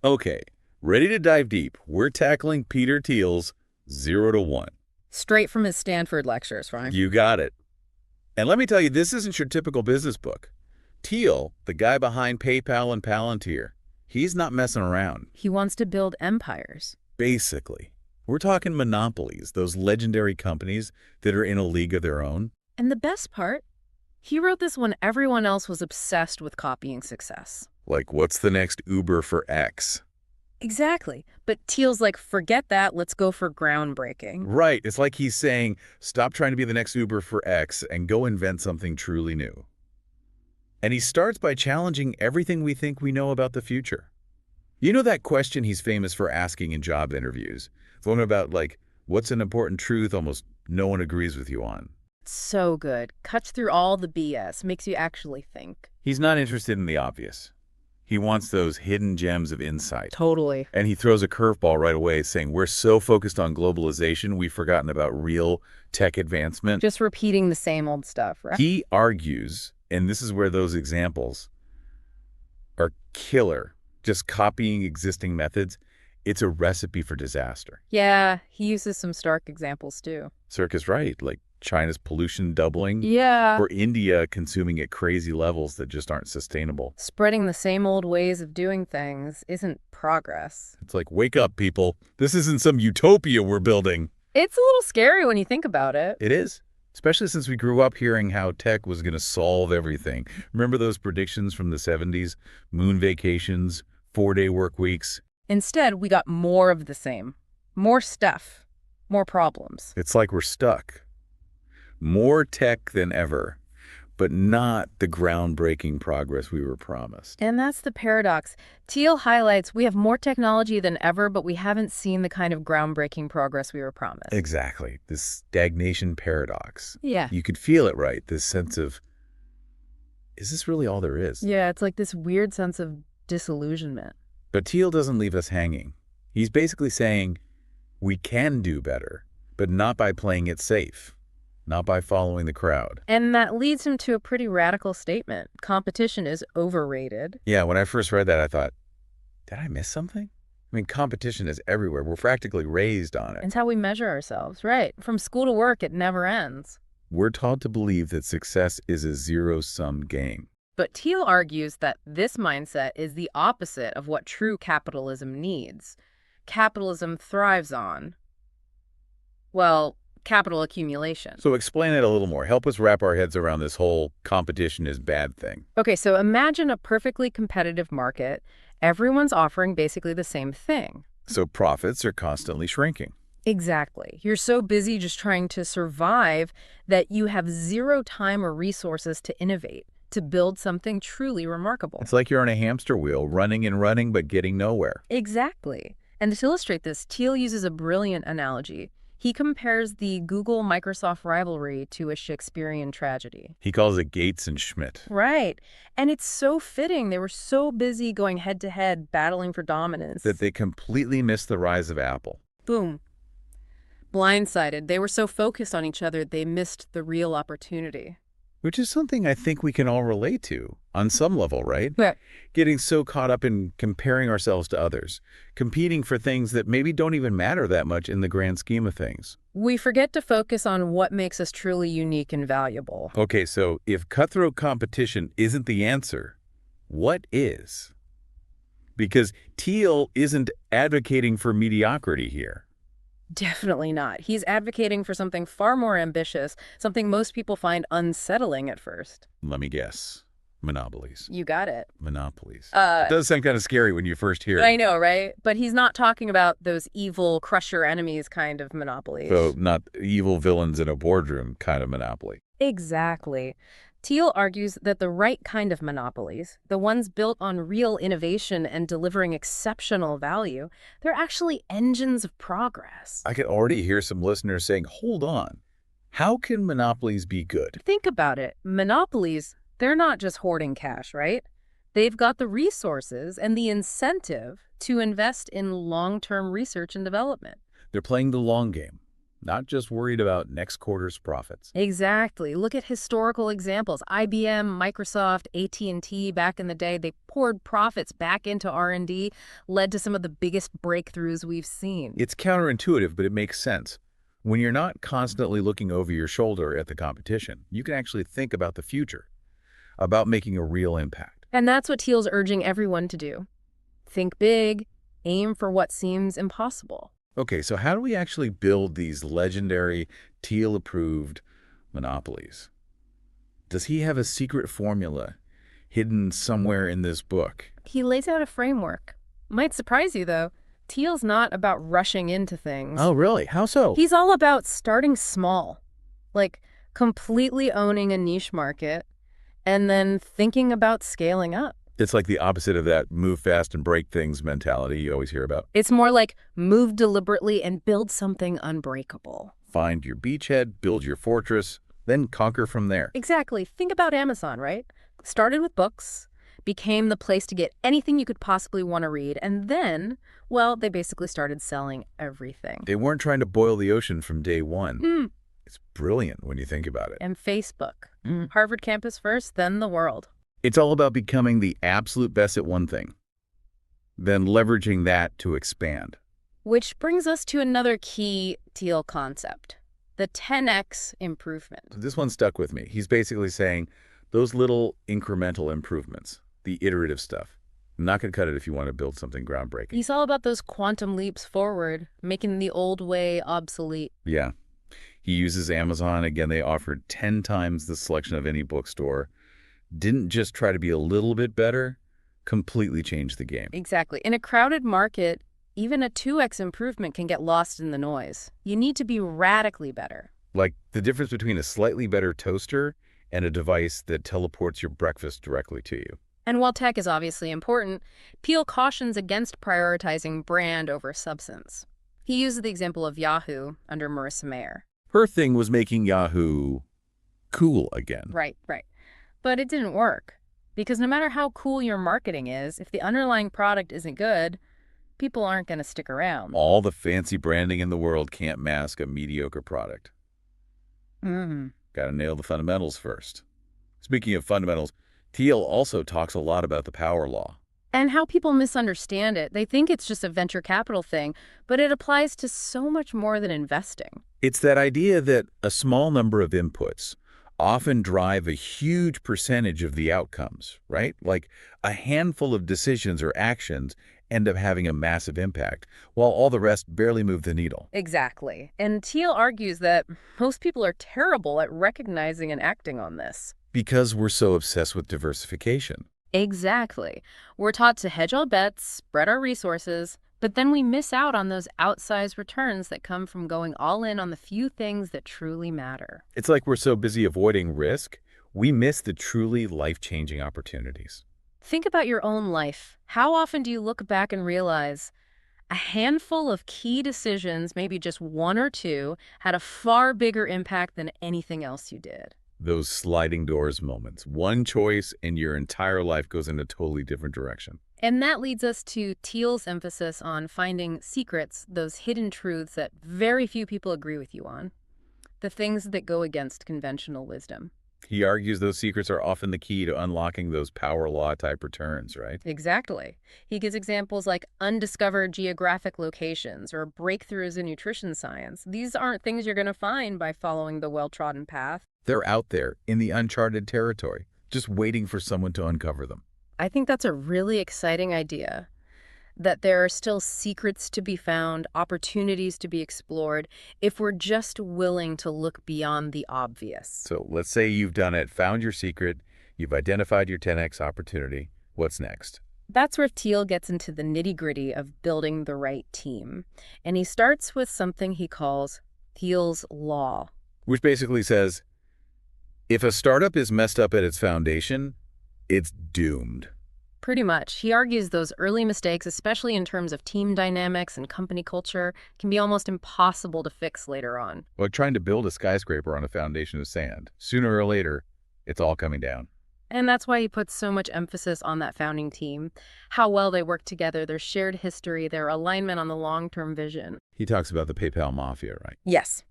Okay, ready to dive deep. We're tackling Peter Thiel's 0 to 1. Straight from his Stanford lectures, right? You got it. And let me tell you, this isn't your typical business book. Thiel, the guy behind PayPal and Palantir, he's not messing around. He wants to build empires. Basically, we're talking monopolies, those legendary companies that are in a league of their own. And the best part, he wrote this when everyone else was obsessed with copying success. Like, what's the next Uber for X? Exactly. But Thiel's like, forget that, let's go for groundbreaking. Right. It's like he's saying, stop trying to be the next Uber for X and go invent something truly new. And he starts by challenging everything we think we know about the future. You know that question he's famous for asking in job interviews? The one about, like, what's an important truth almost no one agrees with you on? So good. Cuts through all the BS, makes you actually think. He's not interested in the obvious. He wants those hidden gems of insight. Totally. And he throws a curveball right away saying, we're so focused on globalization, we've forgotten about real tech advancement. Just repeating the same old stuff, right? He argues, and this is where those examples are killer, just copying existing methods. It's a recipe for disaster. Yeah, he uses some stark examples too. Circus right, like China's pollution doubling. Yeah. Or India consuming at crazy levels that just aren't sustainable. Spreading the same old ways of doing things isn't progress. It's like, wake up, people. This isn't some utopia we're building. It's a little scary when you think about it. It is. Especially since we grew up hearing how tech was going to solve everything. Remember those predictions from the 70s? Moon vacations, 4-day work weeks. Instead, we got more of the same. More stuff. More problems. It's like we're stuck. More tech than ever, but not the groundbreaking progress we were promised. And that's the paradox. Thiel highlights we have more technology than ever, but we haven't seen the kind of groundbreaking progress we were promised. Exactly. This stagnation paradox. Yeah. You could feel it, right? This sense of, is this really all there is? Yeah, it's like this weird sense of disillusionment. But Thiel doesn't leave us hanging. He's basically saying we can do better, but not by playing it safe, not by following the crowd. And that leads him to a pretty radical statement. Competition is overrated. Yeah, when I first read that, I thought, did I miss something? I mean, competition is everywhere. We're practically raised on it. It's how we measure ourselves, right? From school to work, it never ends. We're taught to believe that success is a zero-sum game. But Thiel argues that this mindset is the opposite of what true capitalism needs. Capitalism thrives on, well, capital accumulation. So explain it a little more. Help us wrap our heads around this whole competition is bad thing. Okay, so imagine a perfectly competitive market. Everyone's offering basically the same thing. So profits are constantly shrinking. Exactly. You're so busy just trying to survive that you have zero time or resources to innovate, to build something truly remarkable. It's like you're on a hamster wheel, running and running, but getting nowhere. Exactly. And to illustrate this, Thiel uses a brilliant analogy. He compares the Google-Microsoft rivalry to a Shakespearean tragedy. He calls it Gates and Schmidt. Right. And it's so fitting. They were so busy going head-to-head, battling for dominance. That they completely missed the rise of Apple. Boom. Blindsided. They were so focused on each other, they missed the real opportunity. Which is something I think we can all relate to, on some level, right? Yeah. Getting so caught up in comparing ourselves to others, competing for things that maybe don't even matter that much in the grand scheme of things. We forget to focus on what makes us truly unique and valuable. Okay, so if cutthroat competition isn't the answer, what is? Because Thiel isn't advocating for mediocrity here. Definitely not. He's advocating for something far more ambitious, something most people find unsettling at first. Let me guess. Monopolies. You got it. Monopolies. It does sound kind of scary when you first hear it. I know, right? But he's not talking about those evil, crush your enemies kind of monopolies. So not evil villains in a boardroom kind of monopoly. Exactly. Thiel argues that the right kind of monopolies, the ones built on real innovation and delivering exceptional value, they're actually engines of progress. I could already hear some listeners saying, hold on, how can monopolies be good? Think about it. Monopolies, they're not just hoarding cash, right? They've got the resources and the incentive to invest in long-term research and development. They're playing the long game. not just worried about next quarter's profits. Exactly. Look at historical examples. IBM, Microsoft, AT&T back in the day, they poured profits back into R&D, led to some of the biggest breakthroughs we've seen. It's counterintuitive, but it makes sense. When you're not constantly looking over your shoulder at the competition, you can actually think about the future, about making a real impact. And that's what Thiel's urging everyone to do. Think big, aim for what seems impossible. Okay, so how do we actually build these legendary Thiel-approved monopolies? Does he have a secret formula hidden somewhere in this book? He lays out a framework. Might surprise you, though. Thiel's not about rushing into things. Oh, really? How so? He's all about starting small, like completely owning a niche market and then thinking about scaling up. It's like the opposite of that move fast and break things mentality you always hear about. It's more like move deliberately and build something unbreakable. Find your beachhead, build your fortress, then conquer from there. Exactly. Think about Amazon, right? Started with books, became the place to get anything you could possibly want to read, and then, well, they basically started selling everything. They weren't trying to boil the ocean from day one. Mm. It's brilliant when you think about it. And Facebook. Harvard campus first, then the world. It's all about becoming the absolute best at one thing, then leveraging that to expand. Which brings us to another key Thiel concept, the 10x improvement. This one stuck with me. He's basically saying those little incremental improvements, the iterative stuff, not going to cut it if you want to build something groundbreaking. He's all about those quantum leaps forward, making the old way obsolete. Yeah. He uses Amazon. Again, they offered 10 times the selection of any bookstore. Didn't just try to be a little bit better, completely changed the game. Exactly. In a crowded market, even a 2x improvement can get lost in the noise. You need to be radically better. Like the difference between a slightly better toaster and a device that teleports your breakfast directly to you. And while tech is obviously important, Thiel cautions against prioritizing brand over substance. He uses the example of Yahoo under Marissa Mayer. Her thing was making Yahoo cool again. Right. But it didn't work. Because no matter how cool your marketing is, if the underlying product isn't good, people aren't going to stick around. All the fancy branding in the world can't mask a mediocre product. Got to nail the fundamentals first. Speaking of fundamentals, Thiel also talks a lot about the power law. And how people misunderstand it. They think it's just a venture capital thing, but it applies to so much more than investing. It's that idea that a small number of inputs often drive a huge percentage of the outcomes, right? Like a handful of decisions or actions end up having a massive impact, while all the rest barely move the needle. Exactly. And Thiel argues that most people are terrible at recognizing and acting on this. Because we're so obsessed with diversification. Exactly. We're taught to hedge our bets, spread our resources, but then we miss out on those outsized returns that come from going all in on the few things that truly matter. It's like we're so busy avoiding risk, we miss the truly life-changing opportunities. Think about your own life. How often do you look back and realize a handful of key decisions, maybe just one or two, had a far bigger impact than anything else you did? Those sliding doors moments. One choice and your entire life goes in a totally different direction. And that leads us to Thiel's emphasis on finding secrets, those hidden truths that very few people agree with you on, the things that go against conventional wisdom. He argues those secrets are often the key to unlocking those power law type returns, right? Exactly. He gives examples like undiscovered geographic locations or breakthroughs in nutrition science. These aren't things you're going to find by following the well-trodden path. They're out there in the uncharted territory, just waiting for someone to uncover them. I think that's a really exciting idea, that there are still secrets to be found, opportunities to be explored, if we're just willing to look beyond the obvious. So let's say you've done it, found your secret, you've identified your 10x opportunity. What's next? That's where Thiel gets into the nitty-gritty of building the right team. And he starts with something he calls Thiel's Law. Which basically says, if a startup is messed up at its foundation, it's doomed. Pretty much. He argues those early mistakes, especially in terms of team dynamics and company culture, can be almost impossible to fix later on. Like trying to build a skyscraper on a foundation of sand. Sooner or later, it's all coming down. And that's why he puts so much emphasis on that founding team, how well they work together, their shared history, their alignment on the long-term vision. He talks about the PayPal mafia, right? Yes.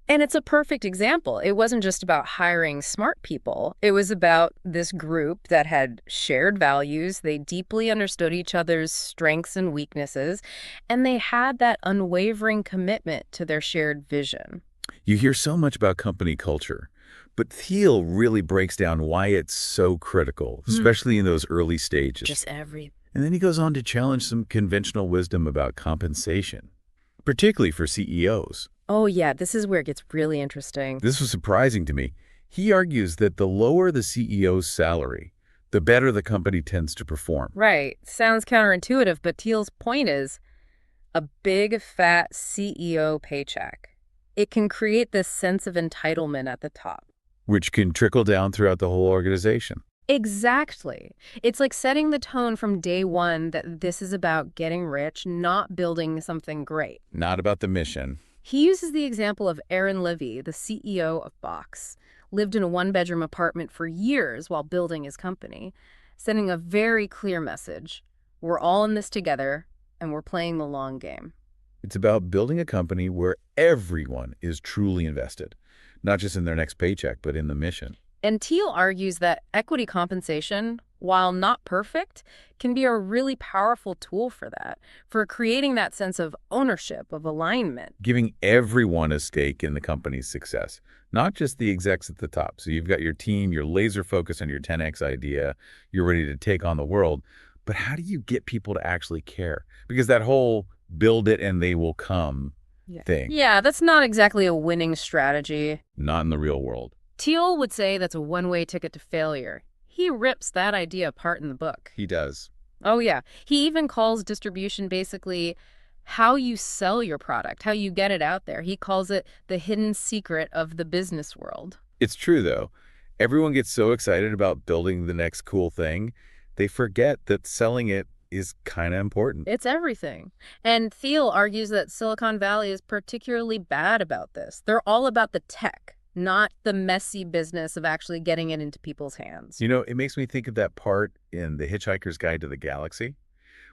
And it's a perfect example. It wasn't just about hiring smart people. It was about this group that had shared values. They deeply understood each other's strengths and weaknesses, and they had that unwavering commitment to their shared vision. You hear so much about company culture, but Thiel really breaks down why it's so critical, Hmm. especially in those early stages. Just every. And then he goes on to challenge some conventional wisdom about compensation, particularly for CEOs. Oh, yeah, this is where it gets really interesting. This was surprising to me. He argues that the lower the CEO's salary, the better the company tends to perform. Right. Sounds counterintuitive, but Thiel's point is a big, fat CEO paycheck. It can create this sense of entitlement at the top. Which can trickle down throughout the whole organization. Exactly. It's like setting the tone from day one that this is about getting rich, not building something great. Not about the mission. He uses the example of Aaron Levy, the CEO of Box, lived in a one-bedroom apartment for years while building his company, sending a very clear message. We're all in this together, and we're playing the long game. It's about building a company where everyone is truly invested, not just in their next paycheck, but in the mission. And Thiel argues that equity compensation, while not perfect, can be a really powerful tool for that, for creating that sense of ownership, of alignment. Giving everyone a stake in the company's success, not just the execs at the top. So you've got your team, you're laser focused on your 10X idea, you're ready to take on the world. But how do you get people to actually care? Because that whole build it and they will come thing, Yeah, that's not exactly a winning strategy. not in the real world. Thiel would say that's a one-way ticket to failure. He rips that idea apart in the book. He does. Oh, yeah. He even calls distribution basically how you sell your product, how you get it out there. He calls it the hidden secret of the business world. It's true, though. Everyone gets so excited about building the next cool thing, they forget that selling it is kind of important. It's everything. And Thiel argues that Silicon Valley is particularly bad about this. They're all about the tech, not the messy business of actually getting it into people's hands. You know, it makes me think of that part in The Hitchhiker's Guide to the Galaxy,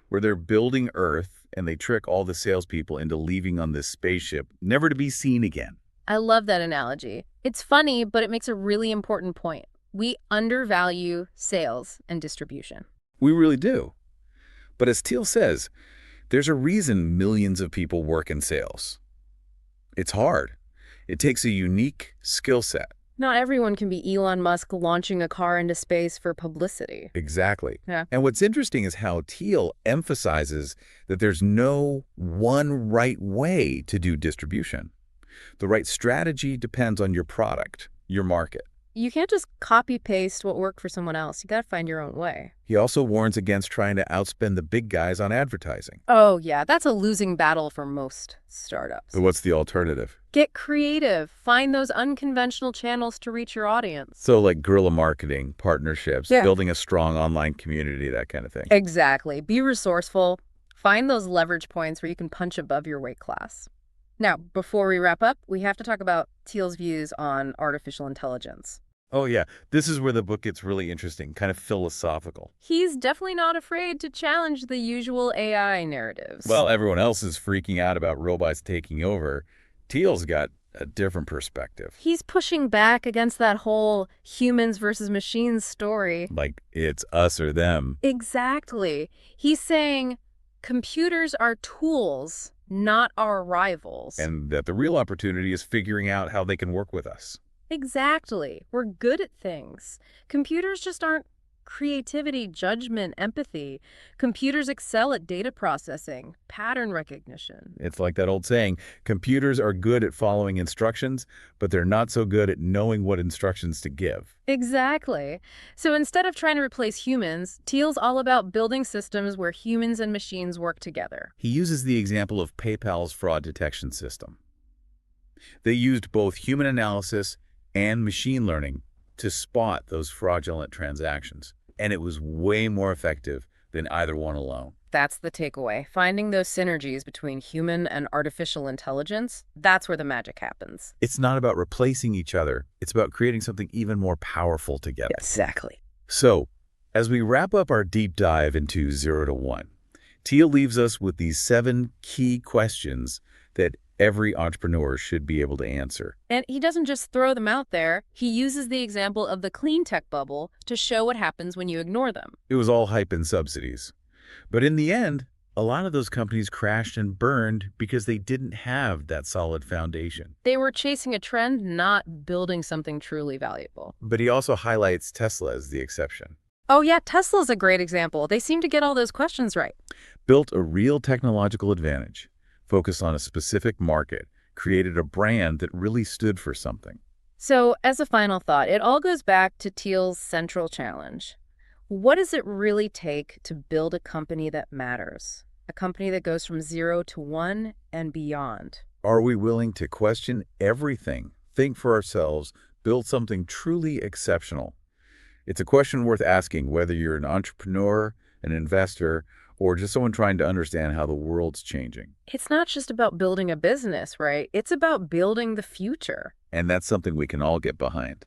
where they're building Earth and they trick all the salespeople into leaving on this spaceship, never to be seen again. I love that analogy. It's funny, but it makes a really important point. We undervalue sales and distribution. We really do. But as Thiel says, there's a reason millions of people work in sales. It's hard. It takes a unique skill set. Not everyone can be Elon Musk launching a car into space for publicity. Exactly. Yeah. And what's interesting is how Thiel emphasizes that there's no one right way to do distribution. The right strategy depends on your product, your market. You can't just copy-paste what worked for someone else. You gotta find your own way. He also warns against trying to outspend the big guys on advertising. Oh, yeah, that's a losing battle for most startups. So what's the alternative? Get creative. Find those unconventional channels to reach your audience. So like guerrilla marketing, partnerships, Yeah. building a strong online community, that kind of thing. Exactly. Be resourceful. Find those leverage points where you can punch above your weight class. Now, before we wrap up, we have to talk about Thiel's views on artificial intelligence. Oh yeah, this is where the book gets really interesting, kind of philosophical. He's definitely not afraid to challenge the usual AI narratives. Well, everyone else is freaking out about robots taking over. Thiel's got a different perspective. he's pushing back against that whole humans versus machines story. Like, it's us or them. Exactly. He's saying computers are tools, not our rivals. And that the real opportunity is figuring out how they can work with us. Exactly. We're good at things. Computers just aren't creativity, judgment, empathy. Computers excel at data processing, pattern recognition. It's like that old saying, computers are good at following instructions, but they're not so good at knowing what instructions to give. Exactly. So instead of trying to replace humans, Thiel's all about building systems where humans and machines work together. He uses the example of PayPal's fraud detection system. They used both human analysis and machine learning to spot those fraudulent transactions. And it was way more effective than either one alone. That's the takeaway. Finding those synergies between human and artificial intelligence, that's where the magic happens. It's not about replacing each other. It's about creating something even more powerful together. Exactly. So, as we wrap up our deep dive into 0 to 1, Thiel leaves us with these 7 key questions that Every entrepreneur should be able to answer. And he doesn't just throw them out there. He uses the example of the clean tech bubble to show what happens when you ignore them. It was all hype and subsidies. But in the end, a lot of those companies crashed and burned because they didn't have that solid foundation. They were chasing a trend, not building something truly valuable. But he also highlights Tesla as the exception. Oh yeah, Tesla's a great example. They seem to get all those questions right. Built a real technological advantage, focused on a specific market, created a brand that really stood for something. So, as a final thought, it all goes back to Thiel's central challenge. What does it really take to build a company that matters? A company that goes from 0 to 1 and beyond? Are we willing to question everything, think for ourselves, build something truly exceptional? It's a question worth asking whether you're an entrepreneur, an investor, or just someone trying to understand how the world's changing. It's not just about building a business, right? It's about building the future. And that's something we can all get behind.